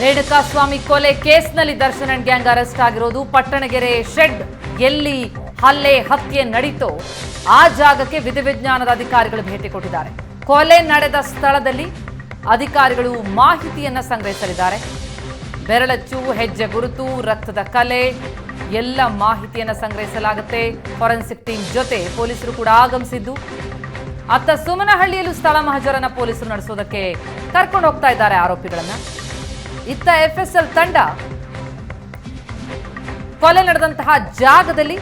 ರೇಣುಕಾಸ್ವಾಮಿ ಕೊಲೆ ಕೇಸ್ನಲ್ಲಿ Darshan and gang arrest ಆಗಿರೋದು ಪಟ್ಟಣಗೆರೆ ಶೆಡ್ ಎಲ್ಲಿ ಹತ್ಯೆ ನಡೀತೋ ಆ ಜಾಗಕ್ಕೆ ವಿಧಿವಿಜ್ಞಾನದ ಅಧಿಕಾರಿಗಳು ಭೇಟಿ ಕೊಟ್ಟಿದ್ದಾರೆ. ಕೊಲೆ ನಡೆದ ಸ್ಥಳದಲ್ಲಿ ಅಧಿಕಾರಿಗಳು ಮಾಹಿತಿಯನ್ನ ಸಂಗ್ರಹಿಸಲಿದ್ದಾರೆ. ಬೆರಳಚ್ಚು, ಹೆಜ್ಜೆ ಗುರುತು, ರಕ್ತದ ಕಲೆ ಎಲ್ಲ ಮಾಹಿತಿಯನ್ನ ಸಂಗ್ರಹಿಸಲಾಗುತ್ತೆ. ಫಾರೆನ್ಸಿಕ್ ಟೀಮ್ ಜೊತೆ ಪೊಲೀಸರು ಕೂಡ ಆಗಮಿಸಿದ್ದು ಅತ್ತ ಸುಮನಹಳ್ಳಿಯಲ್ಲೂ ಸ್ಥಳ ಮಹಜರನ್ನ ಪೊಲೀಸರು ನಡೆಸೋದಕ್ಕೆ ಕರ್ಕೊಂಡು ಹೋಗ್ತಾ ಇದ್ದಾರೆ ಆರೋಪಿಗಳನ್ನ. ಇತ್ತ ಎಫ್ಎಸ್ಎಲ್ ತಂಡ ಕೊಲೆ ನಡೆದಂತಹ ಜಾಗದಲ್ಲಿ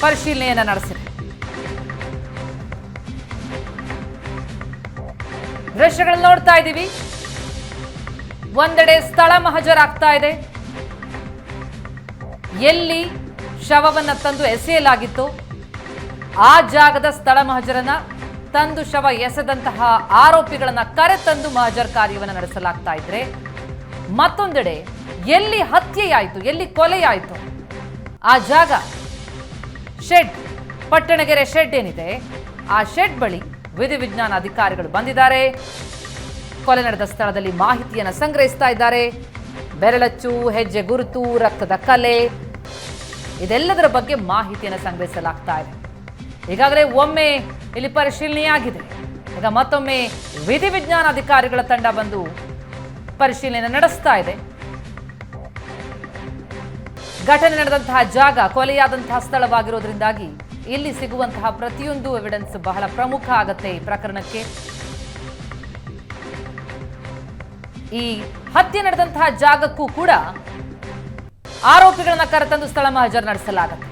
ಪರಿಶೀಲನೆಯನ್ನ ನಡೆಸಿದೆ. ದೃಶ್ಯಗಳನ್ನು ನೋಡ್ತಾ ಇದ್ದೀವಿ. ಒಂದೆಡೆ ಸ್ಥಳ ಮಹಜರಾಗ್ತಾ ಇದೆ. ಎಲ್ಲಿ ಶವವನ್ನ ತಂದು ಎಸೆಯಲಾಗಿತ್ತು ಆ ಜಾಗದ ಸ್ಥಳ ಮಹಜರನ್ನ ತಂದು ಶವ ಎಸೆದಂತಹ ಆರೋಪಿಗಳನ್ನ ಕರೆತಂದು ಮಹಜರ್ ಕಾರ್ಯವನ್ನು ನಡೆಸಲಾಗ್ತಾ ಇದ್ರೆ, ಮತ್ತೊಂದೆಡೆ ಎಲ್ಲಿ ಹತ್ಯೆಯಾಯಿತು, ಎಲ್ಲಿ ಕೊಲೆಯಾಯಿತು ಆ ಜಾಗ ಶೆಡ್, ಪಟ್ಟಣಗೆರೆ ಶೆಡ್ ಏನಿದೆ ಆ ಶೆಡ್ ಬಳಿ ವಿಧಿವಿಜ್ಞಾನ ಅಧಿಕಾರಿಗಳು ಬಂದಿದ್ದಾರೆ. ಕೊಲೆ ನಡೆದ ಸ್ಥಳದಲ್ಲಿ ಮಾಹಿತಿಯನ್ನು ಸಂಗ್ರಹಿಸ್ತಾ ಇದ್ದಾರೆ. ಬೆರಳಚ್ಚು, ಹೆಜ್ಜೆ ಗುರುತು, ರಕ್ತದ ಕಲೆ ಇದೆಲ್ಲದರ ಬಗ್ಗೆ ಮಾಹಿತಿಯನ್ನು ಸಂಗ್ರಹಿಸಲಾಗ್ತಾ ಇದೆ. ಈಗಾಗಲೇ ಒಮ್ಮೆ ಇಲ್ಲಿ ಪರಿಶೀಲನೆಯಾಗಿದೆ. ಈಗ ಮತ್ತೊಮ್ಮೆ ವಿಧಿವಿಜ್ಞಾನ ಅಧಿಕಾರಿಗಳ ತಂಡ ಬಂದು ಪರಿಶೀಲನೆ ನಡೆಸ್ತಾ ಇದೆ. ಘಟನೆ ನಡೆದಂತಹ ಜಾಗ ಕೊಲೆಯಾದಂತಹ ಸ್ಥಳವಾಗಿರೋದ್ರಿಂದಾಗಿ ಇಲ್ಲಿ ಸಿಗುವಂತಹ ಪ್ರತಿಯೊಂದು ಎವಿಡೆನ್ಸ್ ಬಹಳ ಪ್ರಮುಖ ಆಗತ್ತೆ ಈ ಪ್ರಕರಣಕ್ಕೆ. ಈ ಹತ್ಯೆ ನಡೆದಂತಹ ಜಾಗಕ್ಕೂ ಕೂಡ ಆರೋಪಿಗಳನ್ನ ಕರೆತಂದು ಸ್ಥಳ ಮಹಜರ್ ನಡೆಸಲಾಗುತ್ತೆ.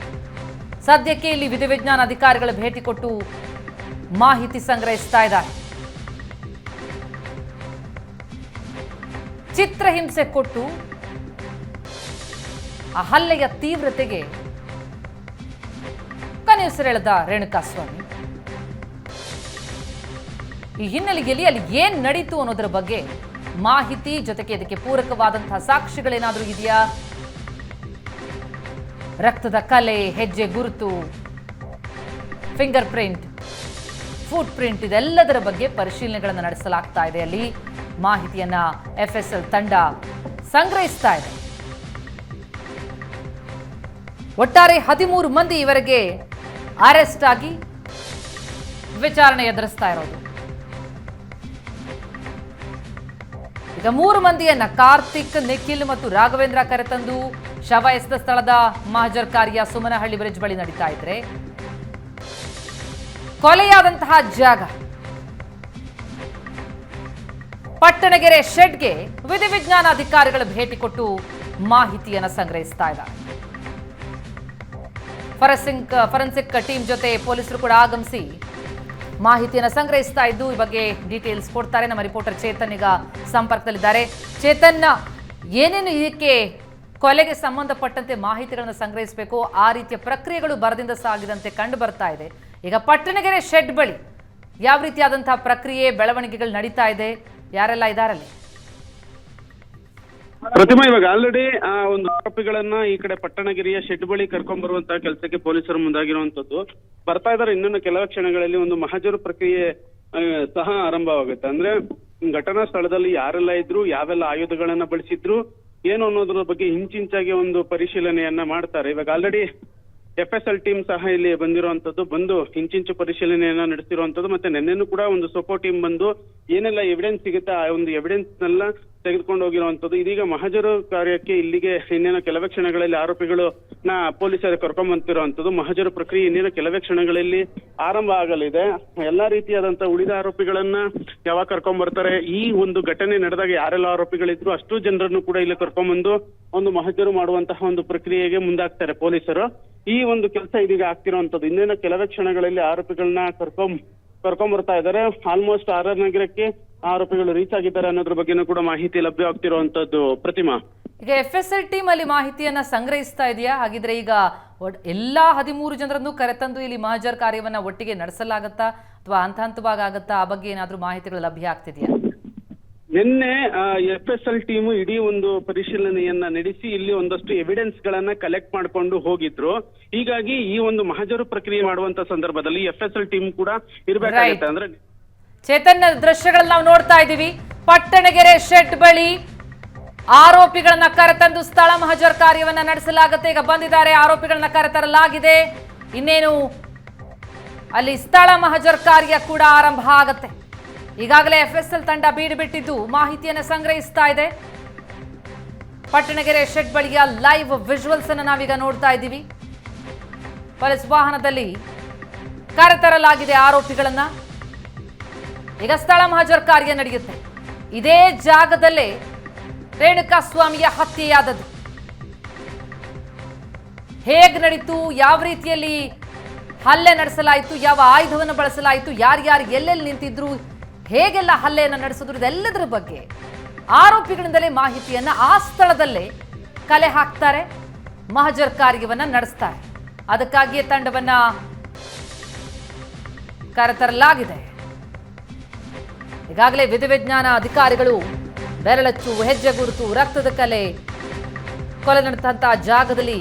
ಸದ್ಯಕ್ಕೆ ಇಲ್ಲಿ ವಿಧಿವಿಜ್ಞಾನ ಅಧಿಕಾರಿಗಳು ಭೇಟಿ ಕೊಟ್ಟು ಮಾಹಿತಿ ಸಂಗ್ರಹಿಸ್ತಾ ಇದ್ದಾರೆ. ಚಿತ್ರಹಿಂಸೆ ಕೊಟ್ಟು ಆ ಹಲ್ಲೆಯ ತೀವ್ರತೆಗೆ ಕನೆಯುಸಿರೆಳೆದ ರೇಣುಕಾಸ್ವಾಮಿ ಈ ಹಿನ್ನೆಲೆಯಲ್ಲಿ ಅಲ್ಲಿ ಏನ್ ನಡೀತು ಅನ್ನೋದರ ಬಗ್ಗೆ ಮಾಹಿತಿ ಜೊತೆಗೆ ಇದಕ್ಕೆ ಪೂರಕವಾದಂತಹ ಸಾಕ್ಷಿಗಳೇನಾದ್ರೂ ಇದೆಯಾ, ರಕ್ತದ ಕಲೆ, ಹೆಜ್ಜೆ ಗುರುತು, ಫಿಂಗರ್ ಪ್ರಿಂಟ್, ಫುಟ್ ಪ್ರಿಂಟ್ ಇದೆಲ್ಲದರ ಬಗ್ಗೆ ಪರಿಶೀಲನೆಗಳನ್ನು ನಡೆಸಲಾಗ್ತಾ ಇದೆ. ಅಲ್ಲಿ ಮಾಹಿತಿಯನ್ನ ಎಫ್ಎಸ್ಎಲ್ ತಂಡ ಸಂಗ್ರಹಿಸ್ತಾ ಇದೆ. ಒಟ್ಟಾರೆ 13 ಮಂದಿ ಇವರೆಗೆ ಅರೆಸ್ಟ್ ಆಗಿ ವಿಚಾರಣೆ ಎದುರಿಸ್ತಾ ಇರೋದು. ಈಗ 3 ಮಂದಿಯನ್ನ ಕಾರ್ತಿಕ್, ನಿಖಿಲ್ ಮತ್ತು ರಾಘವೇಂದ್ರ ಕರೆತಂದು ಶವ ಎಸೆದ ಸ್ಥಳದ ಮಹಜರ್ ಕಾರ್ಯ ಸುಮನಹಳ್ಳಿ ಬ್ರಿಡ್ಜ್ ಬಳಿ ನಡೀತಾ ಇದ್ರೆ, ಕೊಲೆಯಾದಂತಹ ಜಾಗ ಪಟ್ಟಣಗೆರೆ ಶೆಡ್ಗೆ ವಿಧಿವಿಜ್ಞಾನ ಅಧಿಕಾರಿಗಳು ಭೇಟಿ ಕೊಟ್ಟು ಮಾಹಿತಿಯನ್ನು ಸಂಗ್ರಹಿಸ್ತಾ ಇದ್ದಾರೆ. ಫಾರೆನ್ಸಿಕ್ ಟೀಮ್ ಜೊತೆ ಪೊಲೀಸರು ಕೂಡ ಆಗಮಿಸಿ ಮಾಹಿತಿಯನ್ನು ಸಂಗ್ರಹಿಸ್ತಾ ಇದ್ದು ಈ ಬಗ್ಗೆ ಡೀಟೇಲ್ಸ್ ಕೊಡ್ತಾರೆ. ನಮ್ಮ ರಿಪೋರ್ಟರ್ ಚೇತನ್ ಈಗ ಸಂಪರ್ಕದಲ್ಲಿದ್ದಾರೆ. ಚೇತನ್, ಏನೇನು ಇದಕ್ಕೆ ಕೊಲೆಗೆ ಸಂಬಂಧಪಟ್ಟಂತೆ ಮಾಹಿತಿಗಳನ್ನು ಸಂಗ್ರಹಿಸಬೇಕು ಆ ರೀತಿಯ ಪ್ರಕ್ರಿಯೆಗಳು ಬರದಿಂದ ಸಾಗಿದಂತೆ ಕಂಡು ಬರ್ತಾ ಇದೆ. ಈಗ ಪಟ್ಟಣಗೆರೆ ಶೆಡ್ ಬಳಿ ಯಾವ ರೀತಿಯಾದಂತಹ ಪ್ರಕ್ರಿಯೆ ಬೆಳವಣಿಗೆಗಳು ನಡೀತಾ ಇದೆ, ಯಾರೆಲ್ಲ ಇದಾರಲ್ಲಿ? ಪ್ರತಿಮಾ, ಇವಾಗ ಆಲ್ರೆಡಿ ಒಂದು ಆರೋಪಿಗಳನ್ನ ಈ ಕಡೆ ಪಟ್ಟಣಗಿರಿಯ ಶೆಡ್ ಬಳಿ ಕರ್ಕೊಂಡ್ ಬರುವಂತಹ ಕೆಲಸಕ್ಕೆ ಪೊಲೀಸರು ಮುಂದಾಗಿರುವಂತದ್ದು. ಬರ್ತಾ ಇದ್ದಾರೆ. ಇನ್ನೊಂದು ಕೆಲವು ಕ್ಷಣಗಳಲ್ಲಿ ಒಂದು ಮಹಜರು ಪ್ರಕ್ರಿಯೆ ಸಹ ಆರಂಭವಾಗುತ್ತೆ. ಅಂದ್ರೆ ಘಟನಾ ಸ್ಥಳದಲ್ಲಿ ಯಾರೆಲ್ಲ ಇದ್ರು, ಯಾವೆಲ್ಲ ಆಯುಧಗಳನ್ನ ಬಳಸಿದ್ರು, ಏನು ಅನ್ನೋದ್ರ ಬಗ್ಗೆ ಇಂಚಿಂಚಾಗಿ ಒಂದು ಪರಿಶೀಲನೆಯನ್ನ ಮಾಡ್ತಾರೆ. ಇವಾಗ ಆಲ್ರೆಡಿ ಎಫ್ಎಸ್ಎಲ್ ಟೀಮ್ ಸಹ ಇಲ್ಲಿ ಬಂದಿರುವಂತದ್ದು, ಬಂದು ಇಂಚಿಂಚು ಪರಿಶೀಲನೆಯನ್ನ ನಡೆಸಿರುವಂತದ್ದು. ಮತ್ತೆ ನಿನ್ನೆನೂ ಕೂಡ ಒಂದು ಸೊಕೋ ಟೀಮ್ ಬಂದು ಏನೆಲ್ಲ ಎವಿಡೆನ್ಸ್ ಸಿಗುತ್ತೆ ಆ ಒಂದು ಎವಿಡೆನ್ಸ್ ನೆಲ್ಲ ತೆಗೆದುಕೊಂಡು ಹೋಗಿರುವಂತದ್ದು. ಇದೀಗ ಮಹಜರು ಕಾರ್ಯಕ್ಕೆ ಇಲ್ಲಿಗೆ ಇನ್ನೇನೋ ಕೆಲವೇ ಕ್ಷಣಗಳಲ್ಲಿ ಆರೋಪಿಗಳು ಪೊಲೀಸರು ಕರ್ಕೊಂಡ್ ಬಂದಿರುವಂತದ್ದು. ಮಹಜರು ಪ್ರಕ್ರಿಯೆ ಇನ್ನೇನೋ ಕೆಲವೇ ಕ್ಷಣಗಳಲ್ಲಿ ಆರಂಭ ಆಗಲಿದೆ. ಎಲ್ಲಾ ರೀತಿಯಾದಂತಹ ಉಳಿದ ಆರೋಪಿಗಳನ್ನ ಯಾವಾಗ ಕರ್ಕೊಂಡ್ ಬರ್ತಾರೆ, ಈ ಒಂದು ಘಟನೆ ನಡೆದಾಗ ಯಾರೆಲ್ಲ ಆರೋಪಿಗಳಿದ್ರು ಅಷ್ಟು ಜನರನ್ನು ಕೂಡ ಇಲ್ಲಿ ಕರ್ಕೊಂಡ್ಬಂದು ಒಂದು ಮಹಜರು ಮಾಡುವಂತಹ ಒಂದು ಪ್ರಕ್ರಿಯೆಗೆ ಮುಂದಾಗ್ತಾರೆ ಪೊಲೀಸರು. ಈ ಒಂದು ಕೆಲಸ ಇದೀಗ ಆಗ್ತಿರುವಂತದ್ದು. ಇನ್ನೇನೋ ಕೆಲವೇ ಕ್ಷಣಗಳಲ್ಲಿ ಆರೋಪಿಗಳನ್ನ ಕರ್ಕೊಂಡ್ ಬರ್ತಾ ಇದ್ದಾರೆ. ಆಲ್ಮೋಸ್ಟ್ ಆರ್ ನಗರಕ್ಕೆ ಆರೋಪಿಗಳು ರೀಚ್ ಆಗಿದ್ದಾರೆ ಅನ್ನೋದ್ರ ಬಗ್ಗೆನೂ ಕೂಡ ಮಾಹಿತಿ ಲಭ್ಯವಾಗ್ತಿರುವಂತದ್ದು. ಪ್ರತಿಮಾ, ಈಗ ಎಫ್ಎಸ್ಎಲ್ ಟೀಮ್ ಅಲ್ಲಿ ಮಾಹಿತಿಯನ್ನ ಸಂಗ್ರಹಿಸ್ತಾ ಇದೆಯಾ? ಹಾಗಿದ್ರೆ ಈಗ ಎಲ್ಲಾ 13 ಜನರನ್ನು ಕರೆತಂದು ಇಲ್ಲಿ ಮಹಜರ್ ಕಾರ್ಯವನ್ನ ಒಟ್ಟಿಗೆ ನಡೆಸಲಾಗತ್ತಾ ಅಥವಾ ಹಂತ ಹಂತವಾಗಿ ಆಗತ್ತಾ? ಆ ಬಗ್ಗೆ ಏನಾದ್ರೂ ಮಾಹಿತಿಗಳು ಲಭ್ಯ ಆಗ್ತಿದೆಯಾ? ನಿನ್ನೆ ಎಫ್ಎಸ್ಎಲ್ ಟೀಮ್ ಇಡೀ ಒಂದು ಪರಿಶೀಲನೆಯನ್ನ ನಡೆಸಿ ಇಲ್ಲಿ ಒಂದಷ್ಟು ಎವಿಡೆನ್ಸ್ ಗಳನ್ನ ಕಲೆಕ್ಟ್ ಮಾಡ್ಕೊಂಡು ಹೋಗಿದ್ರು. ಹೀಗಾಗಿ ಈ ಒಂದು ಮಹಜರು ಪ್ರಕ್ರಿಯೆ ಮಾಡುವಂತ ಸಂದರ್ಭದಲ್ಲಿ ಎಫ್ಎಸ್ಎಲ್ ಟೀಮ್ ಕೂಡ ಇರಬೇಕಾಗುತ್ತೆ. ಅಂದ್ರೆ ಚೇತನ್, ದೃಶ್ಯಗಳನ್ನ ನಾವು ನೋಡ್ತಾ ಇದ್ದೀವಿ. ಪಟ್ಟಣಗೆರೆ ಶೆಡ್ ಬಳಿ ಆರೋಪಿಗಳನ್ನ ಕರೆತಂದು ಸ್ಥಳ ಮಹಜರ್ ಕಾರ್ಯವನ್ನ ನಡೆಸಲಾಗುತ್ತೆ. ಈಗ ಬಂದಿದ್ದಾರೆ, ಆರೋಪಿಗಳನ್ನ ಕರೆತರಲಾಗಿದೆ. ಇನ್ನೇನು ಅಲ್ಲಿ ಸ್ಥಳ ಮಹಜರ್ ಕಾರ್ಯ ಕೂಡ ಆರಂಭ ಆಗುತ್ತೆ. ಈಗಾಗಲೇ FSL ತಂಡ ಬೀಡು ಬಿಟ್ಟಿದ್ದು ಮಾಹಿತಿಯನ್ನು ಸಂಗ್ರಹಿಸ್ತಾ ಇದೆ. ಪಟ್ಟಣಗೆರೆ ಶೆಡ್ ಬಳಿಯ ಲೈವ್ ವಿಜುವಲ್ಸ್ ಅನ್ನು ನಾವೀಗ ನೋಡ್ತಾ ಇದ್ದೀವಿ. ಪೊಲೀಸ್ ವಾಹನದಲ್ಲಿ ಕರೆತರಲಾಗಿದೆ ಆರೋಪಿಗಳನ್ನ. ಈಗ ಸ್ಥಳ ಮಹಜರ್ ಕಾರ್ಯ ನಡೆಯುತ್ತೆ. ಇದೇ ಜಾಗದಲ್ಲೇ ರೇಣುಕಾಸ್ವಾಮಿಯ ಹತ್ಯೆಯಾದದ್ದು. ಹೇಗೆ ನಡೀತು, ಯಾವ ರೀತಿಯಲ್ಲಿ ಹಲ್ಲೆ ನಡೆಸಲಾಯಿತು, ಯಾವ ಆಯುಧವನ್ನು ಬಳಸಲಾಯಿತು, ಯಾರ್ಯಾರು ಎಲ್ಲೆಲ್ಲಿ ನಿಂತಿದ್ರು, ಹೇಗೆಲ್ಲ ಹಲ್ಲೆಯನ್ನು ನಡೆಸಿದ್ರು, ಇದೆಲ್ಲದರ ಬಗ್ಗೆ ಆರೋಪಿಗಳಿಂದಲೇ ಮಾಹಿತಿಯನ್ನ ಆ ಸ್ಥಳದಲ್ಲೇ ಕಲೆ ಹಾಕ್ತಾರೆ, ಮಹಜರ್ ಕಾರ್ಯವನ್ನ ನಡೆಸ್ತಾರೆ. ಅದಕ್ಕಾಗಿಯೇ ತಂಡವನ್ನ ಕರೆತರಲಾಗಿದೆ. ಈಗಾಗಲೇ ವಿಧಿವಿಜ್ಞಾನ ಅಧಿಕಾರಿಗಳು ಬೆರಳಚ್ಚು, ಹೆಜ್ಜೆ ಗುರುತು, ರಕ್ತದ ಕಲೆ, ಕೊಲೆ ನಡೆದಂತಹ ಜಾಗದಲ್ಲಿ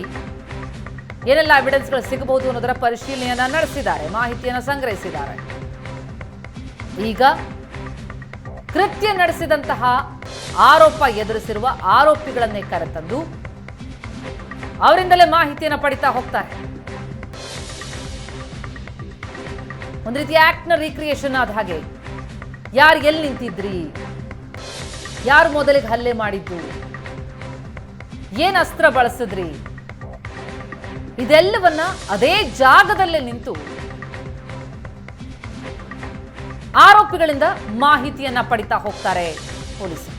ಏನೆಲ್ಲ ಎವಿಡೆನ್ಸ್ಗಳು ಸಿಗಬಹುದು ಅನ್ನೋದರ ಪರಿಶೀಲನೆಯನ್ನ ನಡೆಸಿದ್ದಾರೆ, ಮಾಹಿತಿಯನ್ನು ಸಂಗ್ರಹಿಸಿದ್ದಾರೆ. ಈಗ ಕೃತ್ಯ ನಡೆಸಿದಂತಹ ಆರೋಪ ಎದುರಿಸಿರುವ ಆರೋಪಿಗಳನ್ನೇ ಕರೆತಂದು ಅವರಿಂದಲೇ ಮಾಹಿತಿಯನ್ನು ಪಡಿತಾ ಹೋಗ್ತಾರೆ. ಒಂದು ರೀತಿ ಆಕ್ಟ್ ನ ರೀಕ್ರಿಯೇಷನ್ ಆದ ಹಾಗೆ, ಯಾರು ಎಲ್ಲಿ ನಿಂತಿದ್ರಿ, ಯಾರು ಮೊದಲಿಗೆ ಹಲ್ಲೆ ಮಾಡಿದ್ದು, ಏನ್ ಅಸ್ತ್ರ ಬಳಸಿದ್ರಿ, ಇದೆಲ್ಲವನ್ನ ಅದೇ ಜಾಗದಲ್ಲೇ ನಿಂತು ಆರೋಪಿಗಳಿಂದ ಮಾಹಿತಿಯನ್ನ ಪಡಿತಾ ಹೋಗ್ತಾರೆ ಪೊಲೀಸರು.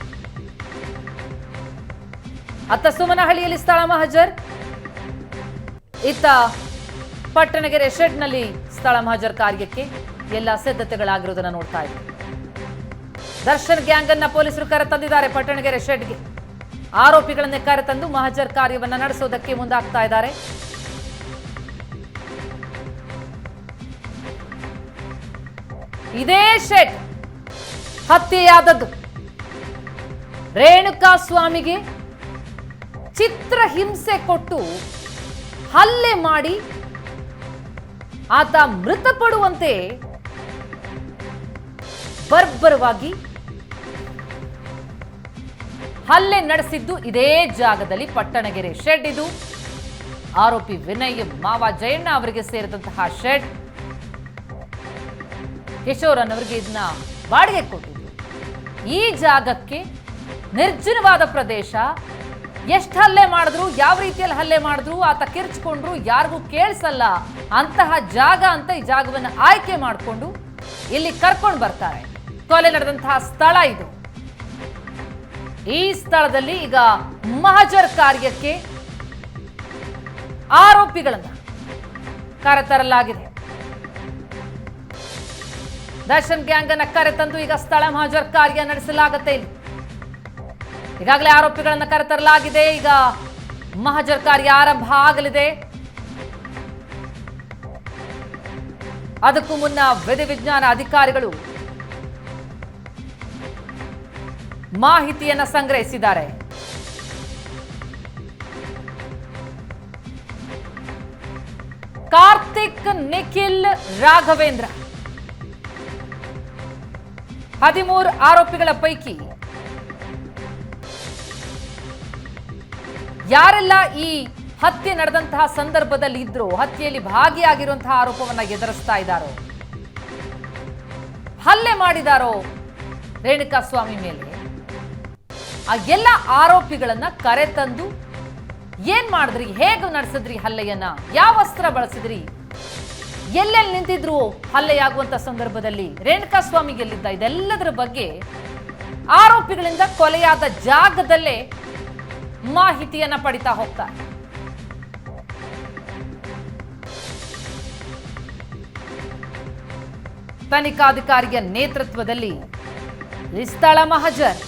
ಅತ್ತ ಸುಮನಹಳ್ಳಿಯಲ್ಲಿ ಸ್ಥಳ ಮಹಜರ್, ಇತ್ತ ಪಟ್ಟಣಗೆರೆ ಶೆಡ್ನಲ್ಲಿ ಸ್ಥಳ ಮಹಜರ್ ಕಾರ್ಯಕ್ಕೆ ಎಲ್ಲ ಸಿದ್ಧತೆಗಳಾಗಿರುವುದನ್ನು ನೋಡ್ತಾ ಇದ್ದೀವಿ. ದರ್ಶನ್ ಗ್ಯಾಂಗ್ ಅನ್ನ ಪೊಲೀಸರು ಕರೆತಂದಿದ್ದಾರೆ ಪಟ್ಟಣಗೆರೆ ಶೆಡ್ಗೆ. ಆರೋಪಿಗಳನ್ನೇ ಕರೆತಂದು ಮಹಜರ್ ಕಾರ್ಯವನ್ನ ನಡೆಸೋದಕ್ಕೆ ಮುಂದಾಗ್ತಾ ಇದ್ದಾರೆ. ಇದೇ ಶೆಡ್ ಹತ್ಯೆಯಾದದ್ದು. ರೇಣುಕಾಸ್ವಾಮಿಗೆ ಚಿತ್ರಹಿಂಸೆ ಕೊಟ್ಟು ಹಲ್ಲೆ ಮಾಡಿ ಆತ ಮೃತಪಡುವಂತೆ ಬರ್ಬರವಾಗಿ ಹಲ್ಲೆ ನಡೆಸಿದ್ದು ಇದೇ ಜಾಗದಲ್ಲಿ, ಪಟ್ಟಣಗೆರೆ ಶೆಡ್ ಇದು. ಆರೋಪಿ ವಿನಯ್ ಮಾವ ಜಯಣ್ಣ ಅವರಿಗೆ ಸೇರಿದಂತಹ ಶೆಡ್. ಕಿಶೋರ್ ಅನ್ನವರಿಗೆ ಇದನ್ನ ಬಾಡಿಗೆ ಕೊಟ್ಟಿದ್ರು. ಈ ಜಾಗಕ್ಕೆ ನಿರ್ಜನವಾದ ಪ್ರದೇಶ, ಎಷ್ಟು ಹಲ್ಲೆ ಮಾಡಿದ್ರು, ಯಾವ ರೀತಿಯಲ್ಲಿ ಹಲ್ಲೆ ಮಾಡಿದ್ರು, ಆತ ಕಿರ್ಚ್ಕೊಂಡ್ರು, ಯಾರಿಗೂ ಕೇಳಿಸಲ್ಲ ಅಂತಹ ಜಾಗ ಅಂತ ಈ ಜಾಗವನ್ನು ಆಯ್ಕೆ ಮಾಡಿಕೊಂಡು ಇಲ್ಲಿ ಕರ್ಕೊಂಡು ಬರ್ತಾರೆ. ಕೊಲೆ ನಡೆದಂತಹ ಸ್ಥಳ ಇದು. ಈ ಸ್ಥಳದಲ್ಲಿ ಈಗ ಮಹಜರ್ ಕಾರ್ಯಕ್ಕೆ ಆರೋಪಿಗಳನ್ನ ಕರೆತರಲಾಗಿದೆ. ದರ್ಶನ್ ಗ್ಯಾಂಗ್ ಅನ್ನ ಕರೆತಂದು ಈಗ ಸ್ಥಳ ಮಹಜರ್ ಕಾರ್ಯ ನಡೆಸಲಾಗುತ್ತೆ. ಇಲ್ಲಿ ಈಗಾಗಲೇ ಆರೋಪಿಗಳನ್ನ ಕರೆತರಲಾಗಿದೆ. ಈಗ ಮಹಜರ್ ಕಾರ್ಯ ಆರಂಭ ಆಗಲಿದೆ. ಅದಕ್ಕೂ ಮುನ್ನ ವಿಧಿವಿಜ್ಞಾನ ಅಧಿಕಾರಿಗಳು ಮಾಹಿತಿಯನ್ನ ಸಂಗ್ರಹಿಸಿದ್ದಾರೆ. ಕಾರ್ತಿಕ್, ನಿಖಿಲ್, ರಾಘವೇಂದ್ರ 13 ಆರೋಪಿಗಳ ಪೈಕಿ ಯಾರೆಲ್ಲ ಈ ಹತ್ಯೆ ನಡೆದಂತಹ ಸಂದರ್ಭದಲ್ಲಿ ಇದ್ರು, ಹತ್ಯೆಯಲ್ಲಿ ಭಾಗಿಯಾಗಿರುವಂತಹ ಆರೋಪವನ್ನ ಎದುರಿಸ್ತಾ ಇದ್ದಾರೋ, ಹಲ್ಲೆ ಮಾಡಿದಾರೋ ರೇಣುಕಾಸ್ವಾಮಿ ಮೇಲೆ, ಆ ಎಲ್ಲ ಆರೋಪಿಗಳನ್ನ ಕರೆತಂದು ಏನ್ ಮಾಡಿದ್ರಿ, ಹೇಗೆ ನಡೆಸಿದ್ರಿ ಹಲ್ಲೆಯನ್ನ, ಯಾವ ಅಸ್ತ್ರ ಬಳಸಿದ್ರಿ, ಎಲ್ಲೆಲ್ಲಿ ನಿಂತಿದ್ರು ಹಲ್ಲೆಯಾಗುವಂತ ಸಂದರ್ಭದಲ್ಲಿ, ರೇಣುಕಾಸ್ವಾಮಿ ಗೆಲ್ಲಿದ್ದ, ಇದೆಲ್ಲದರ ಬಗ್ಗೆ ಆರೋಪಿಗಳಿಂದ ಕೊಲೆಯಾದ ಜಾಗದಲ್ಲೇ ಮಾಹಿತಿಯನ್ನ ಪಡಿತಾ ಹೋಗ್ತಾರೆ. ತನಿಖಾಧಿಕಾರಿಯ ನೇತೃತ್ವದಲ್ಲಿ ಸ್ಥಳ ಮಹಜರ್,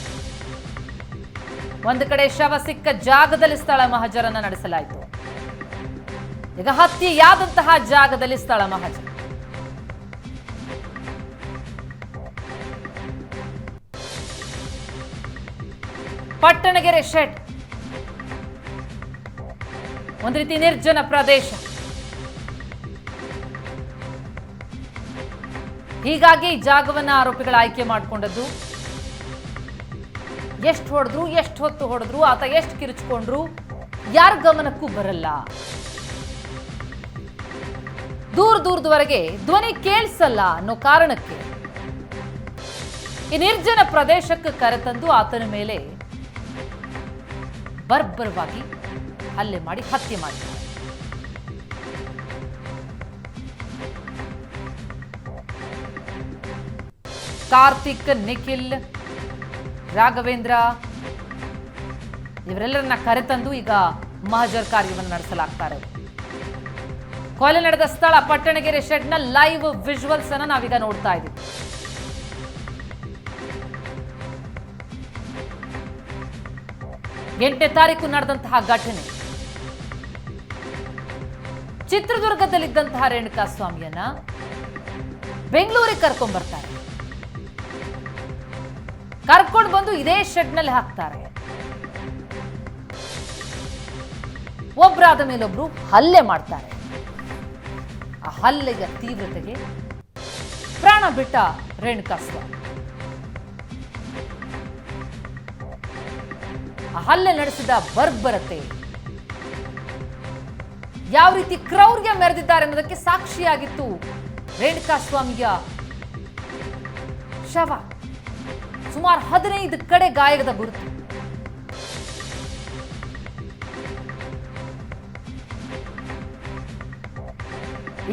ಒಂದು ಕಡೆ ಶವ ಸಿಕ್ಕ ಜಾಗದಲ್ಲಿ ಸ್ಥಳ ಮಹಜರನ್ನ ನಡೆಸಲಾಯಿತು. ಈಗ ಹತ್ಯೆಯಾದಂತಹ ಜಾಗದಲ್ಲಿ ಸ್ಥಳ ಮಹಜರ್. ಪಟ್ಟಣಗೆರೆ ಶೆಡ್ ಒಂದು ರೀತಿ ನಿರ್ಜನ ಪ್ರದೇಶ. ಹೀಗಾಗಿ ಜಾಗವನ್ನ ಆರೋಪಿಗಳು ಆಯ್ಕೆ ಮಾಡಿಕೊಂಡದ್ದು. ಎಷ್ಟು ಹೊಡೆದ್ರು, ಎಷ್ಟು ಹೊತ್ತು ಹೊಡೆದ್ರು, ಆತ ಎಷ್ಟು ಕಿರುಚಿಕೊಂಡ್ರು ಯಾರ ಗಮನಕ್ಕೂ ಬರಲ್ಲ. ದೂರದವರೆಗೆ ಧ್ವನಿ ಕೇಳಿಸಲ್ಲ ಅನ್ನೋ ಕಾರಣಕ್ಕೆ ಈ ನಿರ್ಜನ ಪ್ರದೇಶಕ್ಕೆ ಕರೆತಂದು ಆತನ ಮೇಲೆ ಬರ್ಬರವಾಗಿ ಹಲ್ಲೆ ಮಾಡಿ ಹತ್ಯೆ ಮಾಡಿದ್ದಾರೆ. ಕಾರ್ತಿಕ್, ನಿಖಿಲ್, ರಾಘವೇಂದ್ರ ಇವರೆಲ್ಲರನ್ನ ಕರೆತಂದು ಈಗ ಮಹಜರ್ ಕಾರ್ಯವನ್ನು ನಡೆಸಲಾಗ್ತಾ ಇರೋದು. ಕೊಲೆ ನಡೆದ ಸ್ಥಳ ಪಟ್ಟಣಗೆರೆ ಶೆಡ್ನ ಲೈವ್ ವಿಜುವಲ್ಸ್ ಅನ್ನ ನಾವೀಗ ನೋಡ್ತಾ ಇದ್ದೀವಿ. ಎಂಟನೇ ತಾರೀಕು ನಡೆದಂತಹ ಘಟನೆ. ಚಿತ್ರದುರ್ಗದಲ್ಲಿದ್ದಂತಹ ರೇಣುಕಾ ಸ್ವಾಮಿಯನ್ನ ಬೆಂಗಳೂರಿಗೆ ಕರ್ಕೊಂಡ್ ಬರ್ತಾರೆ. ಕರ್ಕೊಂಡು ಬಂದು ಇದೇ ಶೆಡ್ ನಲ್ಲಿ ಹಾಕ್ತಾರೆ. ಒಬ್ಬರಾದ ಮೇಲೊಬ್ರು ಹಲ್ಲೆ ಮಾಡ್ತಾರೆ. ಆ ಹಲ್ಲೆಯ ತೀವ್ರತೆಗೆ ಪ್ರಾಣ ಬಿಟ್ಟ ರೇಣುಕಾ ಸ್ವಾಮಿ. ಆ ಹಲ್ಲೆ ನಡೆಸಿದ ಬರ್ಬರತೆ, ಯಾವ ರೀತಿ ಕ್ರೌರ್ಯ ಮೆರೆದಿದ್ದಾರೆ ಅನ್ನೋದಕ್ಕೆ ಸಾಕ್ಷಿಯಾಗಿತ್ತು ರೇಣುಕಾ ಸ್ವಾಮಿಯ ಶವ. ಸುಮಾರು 15 ಕಡೆ ಗಾಯದ ಗುರುತು.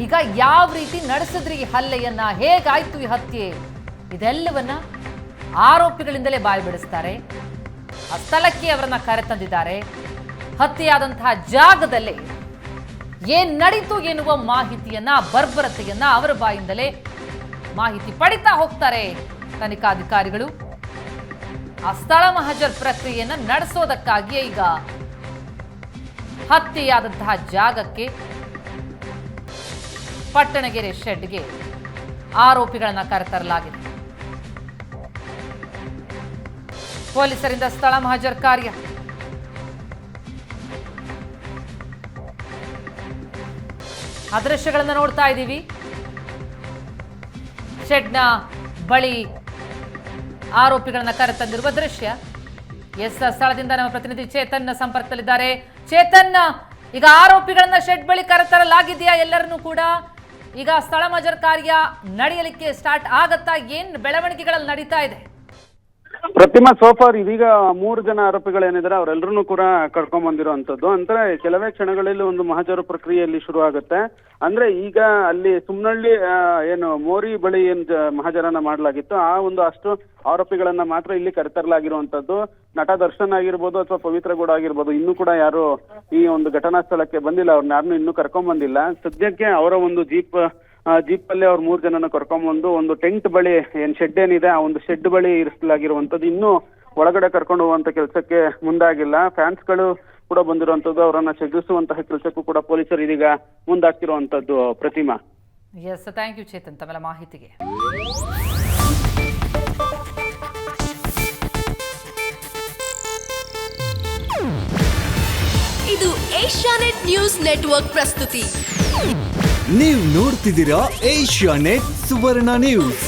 ಈಗ ಯಾವ ರೀತಿ ನಡೆಸಿದ್ರಿ ಈ ಹಲ್ಲೆಯನ್ನ, ಹೇಗಾಯ್ತು ಈ ಹತ್ಯೆ, ಇದೆಲ್ಲವನ್ನ ಆರೋಪಿಗಳಿಂದಲೇ ಬಾಯಿ ಬಿಡಿಸ್ತಾರೆ. ಆ ಸ್ಥಳಕ್ಕೆ ಅವರನ್ನ ಕರೆತಂದಿದ್ದಾರೆ. ಹತ್ಯೆಯಾದಂತಹ ಜಾಗದಲ್ಲೇ ಏನ್ ನಡೀತು ಎನ್ನುವ ಮಾಹಿತಿಯನ್ನ, ಬರ್ಬರತೆಯನ್ನ ಅವರ ಬಾಯಿಂದಲೇ ಮಾಹಿತಿ ಪಡಿತಾ ಹೋಗ್ತಾರೆ ತನಿಖಾಧಿಕಾರಿಗಳು. ಆ ಸ್ಥಳ ಮಹಜರ್ ಪ್ರಕ್ರಿಯೆಯನ್ನ ನಡೆಸೋದಕ್ಕಾಗಿಯೇ ಈಗ ಹತ್ಯೆಯಾದಂತಹ ಜಾಗಕ್ಕೆ, ಪಟ್ಟಣಗೆರೆ ಶೆಡ್ಗೆ ಆರೋಪಿಗಳನ್ನ ಕರೆತರಲಾಗಿದೆ. ಪೊಲೀಸರಿಂದ ಸ್ಥಳ ಮಹಜರ್ ಕಾರ್ಯ. ಆ ದೃಶ್ಯಗಳನ್ನ ನೋಡ್ತಾ ಇದ್ದೀವಿ. ಶೆಡ್ನ ಬಳಿ ಆರೋಪಿಗಳನ್ನ ಕರೆತಂದಿರುವ ದೃಶ್ಯ. ಸ್ಥಳದಿಂದ ನಮ್ಮ ಪ್ರತಿನಿಧಿ ಚೇತನ್ ಸಂಪರ್ಕದಲ್ಲಿದ್ದಾರೆ. ಚೇತನ್, ಈಗ ಆರೋಪಿಗಳನ್ನ ಶೆಡ್ ಬಳಿ ಕರೆತರಲಾಗಿದೆಯಾ ಎಲ್ಲರನ್ನೂ ಕೂಡ? ಈಗ ಸ್ಥಳ ಮಹಜರ್ ಕಾರ್ಯ ನಡೆಯಲಿಕ್ಕೆ ಸ್ಟಾರ್ಟ್ ಆಗತ್ತಾ? ಏನ್ ಬೆಳವಣಿಗೆಗಳಲ್ಲಿ ನಡೀತಾ ಇದೆ? ಪ್ರತಿಮಾ, ಸೋಫಾರ್ ಇದೀಗ 3 ಜನ ಆರೋಪಿಗಳೇನಿದ್ದಾರೆ ಅವರೆಲ್ಲರೂ ಕೂಡ ಕರ್ಕೊಂಡ್ ಬಂದಿರುವಂತದ್ದು. ಅಂದ್ರೆ ಕೆಲವೇ ಕ್ಷಣಗಳಲ್ಲಿ ಒಂದು ಮಹಜರು ಪ್ರಕ್ರಿಯೆಯಲ್ಲಿ ಶುರು ಆಗುತ್ತೆ. ಅಂದ್ರೆ ಈಗ ಅಲ್ಲಿ ಸುಮ್ನಳ್ಳಿ ಏನು ಮೋರಿ ಬಳಿ ಏನ್ ಮಹಜರನ್ನ ಮಾಡಲಾಗಿತ್ತು, ಆ ಒಂದು ಅಷ್ಟು ಆರೋಪಿಗಳನ್ನ ಮಾತ್ರ ಇಲ್ಲಿ ಕರೆತರಲಾಗಿರುವಂತದ್ದು. ನಟ ದರ್ಶನ್ ಆಗಿರ್ಬೋದು ಅಥವಾ ಪವಿತ್ರ ಗೌಡ ಆಗಿರ್ಬೋದು, ಇನ್ನೂ ಕೂಡ ಯಾರು ಈ ಒಂದು ಘಟನಾ ಸ್ಥಳಕ್ಕೆ ಬಂದಿಲ್ಲ. ಅವ್ರನ್ನ ಯಾರನ್ನೂ ಇನ್ನೂ ಕರ್ಕೊಂಡ್ ಬಂದಿಲ್ಲ. ಸದ್ಯಕ್ಕೆ ಅವರ ಒಂದು ಜೀಪ್ ಅಲ್ಲಿ ಅವ್ರು 3 ಜನನ ಕರ್ಕೊಂಡ್ಬಂದು ಒಂದು ಟೆಂಟ್ ಬಳಿ ಏನ್ ಶೆಡ್ ಏನಿದೆ ಆ ಒಂದು ಶೆಡ್ ಬಳಿ ಇರಿಸಲಾಗಿರುವಂತದ್ದು. ಇನ್ನೂ ಒಳಗಡೆ ಕರ್ಕೊಂಡು ಹೋಗುವಂತ ಕೆಲಸಕ್ಕೆ ಮುಂದಾಗಿಲ್ಲ. ಫ್ಯಾನ್ಸ್ಗಳು ಕೂಡ ಬಂದಿರುವಂತದ್ದು. ಅವರನ್ನ ಚದುರಿಸುವಂತಹ ಕೆಲಸಕ್ಕೂ ಕೂಡ ಪೊಲೀಸರು ಇದೀಗ ಮುಂದಾಗ್ತಿರುವಂತದ್ದು. ಪ್ರತಿಮಾ, ಎಸ್, ಥ್ಯಾಂಕ್ ಯು ಚೇತನ್ ತಮ್ಮ ಮಾಹಿತಿಗೆ. ಇದು ಏಷ್ಯಾನೆಟ್ ನ್ಯೂಸ್ ನೆಟ್ವರ್ಕ್ ಪ್ರಸ್ತುತಿ. ನೀವು ನೋಡ್ತಿದ್ದೀರಾ ಏಷ್ಯಾನೆಟ್ ಸುವರ್ಣ ನ್ಯೂಸ್.